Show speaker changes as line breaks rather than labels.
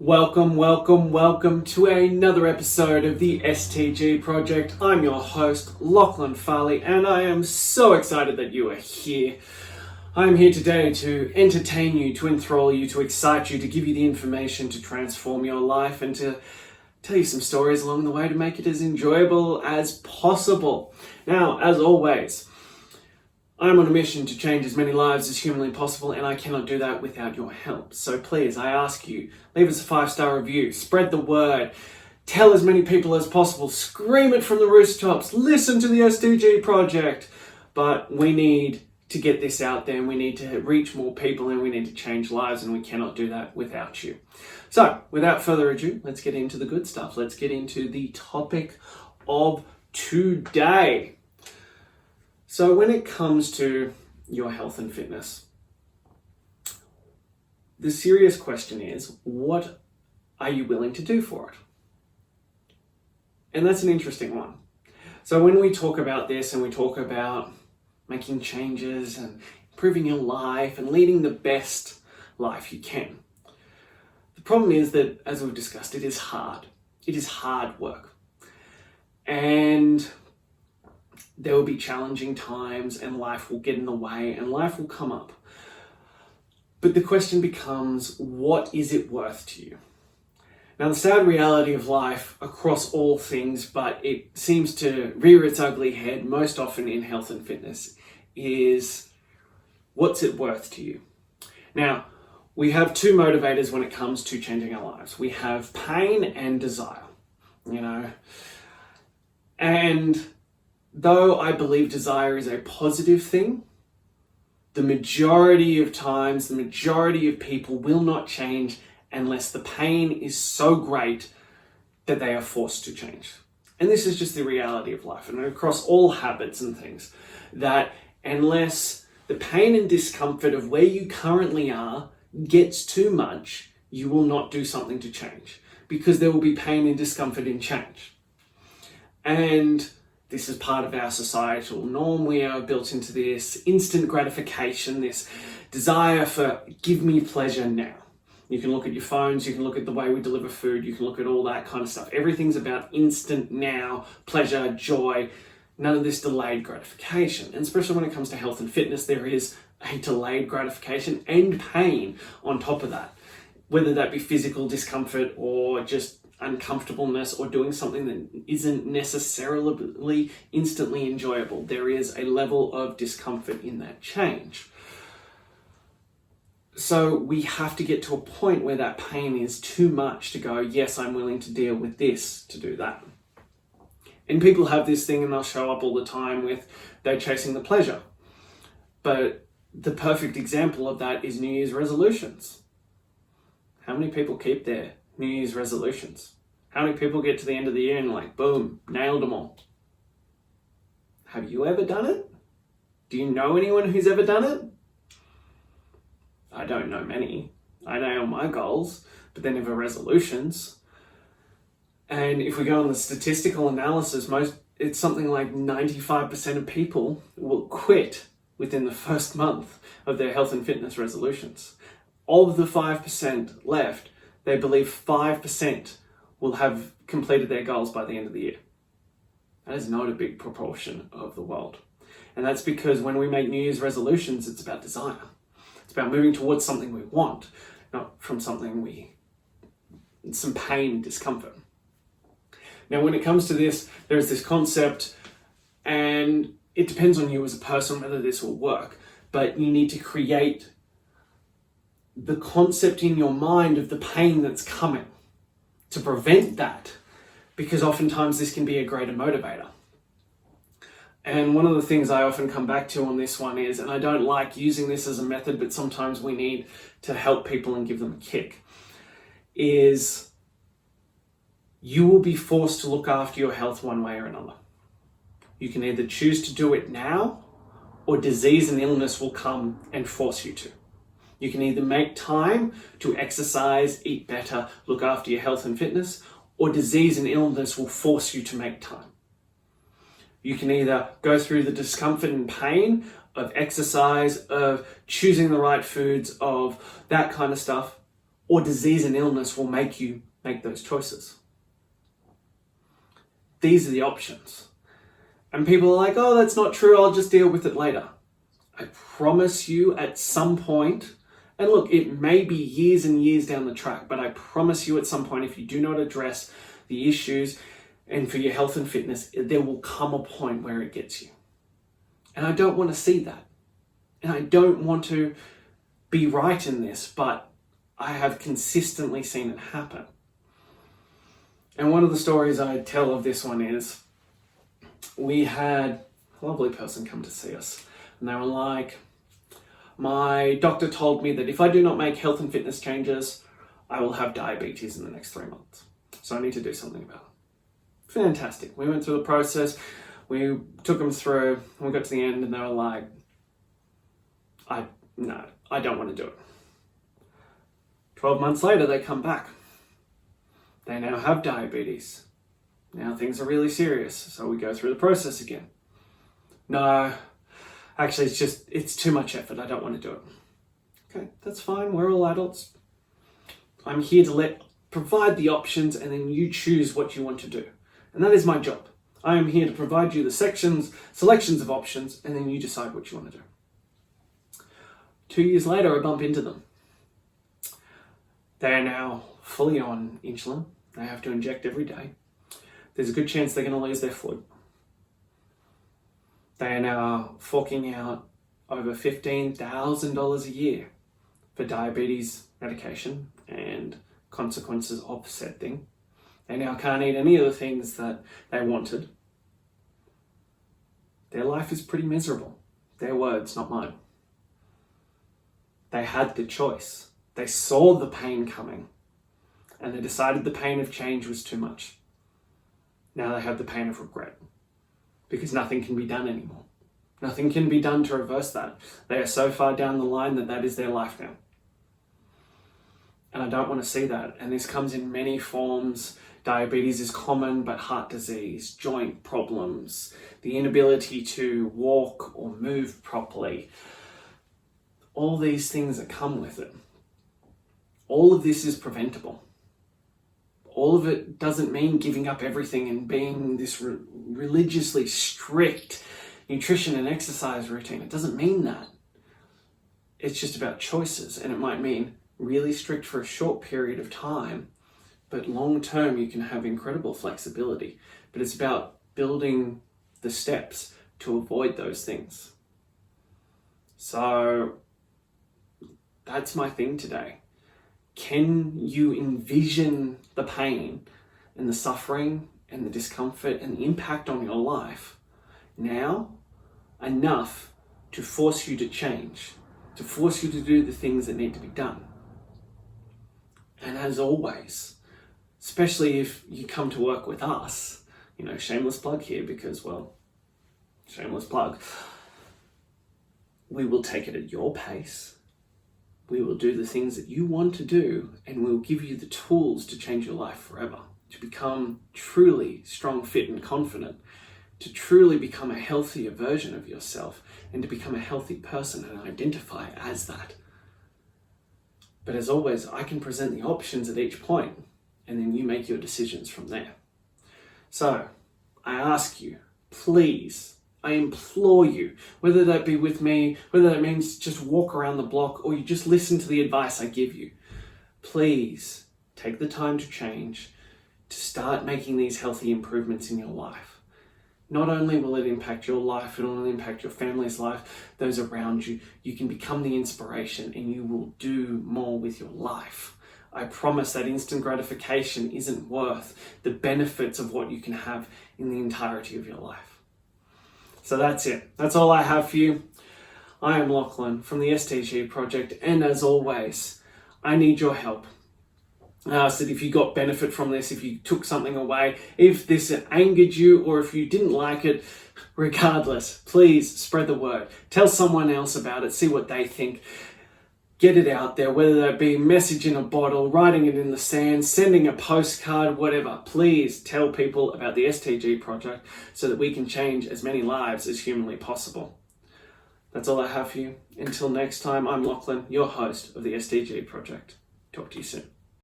Welcome to another episode of the STG project. I'm your host, Lachlan, and I am so excited that you are here. I'm here today to entertain you, to enthrall you, to excite you, to give you the information to transform your life and to tell you some stories along the way to make it as enjoyable as possible. Now, as always, I'm on a mission to change as many lives as humanly possible, and I cannot do that without your help. So please, I ask you, leave us a 5-star review, spread the word, tell as many people as possible, scream it from the rooftops, listen to the STG project. But we need to get this out there, and we need to reach more people, and we need to change lives, and we cannot do that without you. So, without further ado, let's get into the good stuff. Let's get into the topic of today. So when it comes to your health and fitness, the serious question is, what are you willing to do for it? And that's an interesting one. So when we talk about this and we talk about making changes and improving your life and leading the best life you can, the problem is that, as we've discussed, it is hard. It is hard work. And there will be challenging times, and life will get in the way, and life will come up. But the question becomes, what is it worth to you? Now, the sad reality of life across all things, but it seems to rear its ugly head most often in health and fitness, is what's it worth to you? Now, we have two motivators when it comes to changing our lives. We have pain and desire, and though I believe desire is a positive thing, the majority of times, the majority of people will not change unless the pain is so great that they are forced to change. And this is just the reality of life, and across all habits and things, that unless the pain and discomfort of where you currently are gets too much, you will not do something to change, because there will be pain and discomfort in change. And this is part of our societal norm. We are built into this instant gratification, this desire for give me pleasure now. You can look at your phones, you can look at the way we deliver food, you can look at all that kind of stuff. Everything's about instant now, pleasure, joy, none of this delayed gratification. And especially when it comes to health and fitness, there is a delayed gratification and pain on top of that. Whether that be physical discomfort or just uncomfortableness or doing something that isn't necessarily instantly enjoyable. There is a level of discomfort in that change. So we have to get to a point where that pain is too much to go, yes, I'm willing to deal with this to do that. And people have this thing, and they'll show up all the time with they're chasing the pleasure. But the perfect example of that is New Year's resolutions. How many people keep their New Year's resolutions? How many people get to the end of the year and like, boom, nailed them all? Have you ever done it? Do you know anyone who's ever done it? I don't know many. I nail my goals, but they're never resolutions. And if we go on the statistical analysis, it's something like 95% of people will quit within the first month of their health and fitness resolutions. Of the 5% left, they believe 5% will have completed their goals by the end of the year. That is not a big proportion of the world. And that's because when we make New Year's resolutions, it's about desire. It's about moving towards something we want, not from something some pain and discomfort. Now, when it comes to this, there's this concept, and it depends on you as a person whether this will work, but you need to create the concept in your mind of the pain that's coming to prevent that, because oftentimes this can be a greater motivator. And one of the things I often come back to on this one is, and I don't like using this as a method, but sometimes we need to help people and give them a kick, is you will be forced to look after your health one way or another. You can either choose to do it now, or disease and illness will come and force you to. You can either make time to exercise, eat better, look after your health and fitness, or disease and illness will force you to make time. You can either go through the discomfort and pain of exercise, of choosing the right foods, of that kind of stuff, or disease and illness will make you make those choices. These are the options. And people are like, oh, that's not true, I'll just deal with it later. I promise you at some point, and look, it may be years and years down the track, but I promise you at some point, if you do not address the issues and for your health and fitness, there will come a point where it gets you. And I don't want to see that. And I don't want to be right in this, but I have consistently seen it happen. And one of the stories I tell of this one is, we had a lovely person come to see us, and they were like, my doctor told me that if I do not make health and fitness changes, I will have diabetes in the next 3 months. So I need to do something about it. Fantastic. We went through the process, we took them through, we got to the end, and they were like, no, I don't want to do it. 12 months later, they come back. They now have diabetes. Now things are really serious, so we go through the process again. No, actually it's too much effort, I don't want to do it. Okay, that's fine, we're all adults. I'm here to provide the options, and then you choose what you want to do. And that is my job. I am here to provide you the selections of options, and then you decide what you want to do. 2 years later, I bump into them. They are now fully on insulin. They have to inject every day. There's a good chance they're going to lose their foot. They are now forking out over $15,000 a year for diabetes medication and consequences of said thing. They now can't eat any of the things that they wanted. Their life is pretty miserable. Their words, not mine. They had the choice. They saw the pain coming, and they decided the pain of change was too much. Now they have the pain of regret, because nothing can be done anymore. Nothing can be done to reverse that. They are so far down the line that that is their life now. And I don't want to see that. And this comes in many forms. Diabetes is common, but heart disease, joint problems, the inability to walk or move properly, all these things that come with it. All of this is preventable. All of it doesn't mean giving up everything and being this religiously strict nutrition and exercise routine. It doesn't mean that. It's just about choices, and it might mean really strict for a short period of time, but long term you can have incredible flexibility. But it's about building the steps to avoid those things. So that's my thing today. Can you envision the pain and the suffering and the discomfort and the impact on your life now enough to force you to change, to force you to do the things that need to be done? And as always, especially if you come to work with us, shameless plug here because, well, shameless plug, we will take it at your pace. We will do the things that you want to do, and we'll give you the tools to change your life forever, to become truly strong, fit, and confident, to truly become a healthier version of yourself, and to become a healthy person and identify as that. But as always, I can present the options at each point, and then you make your decisions from there. So, I ask you, please, I implore you, whether that be with me, whether that means just walk around the block or you just listen to the advice I give you, please take the time to change, to start making these healthy improvements in your life. Not only will it impact your life, it will impact your family's life, those around you. You can become the inspiration and you will do more with your life. I promise that instant gratification isn't worth the benefits of what you can have in the entirety of your life. So that's it. That's all I have for you. I am Lachlan from the STG project, and as always, I need your help. I ask that if you got benefit from this, if you took something away, if this angered you, or if you didn't like it, regardless, please spread the word. Tell someone else about it, see what they think. Get it out there, whether that be a message in a bottle, writing it in the sand, sending a postcard, whatever. Please tell people about the STG project so that we can change as many lives as humanly possible. That's all I have for you. Until next time, I'm Lachlan, your host of the STG project. Talk to you soon.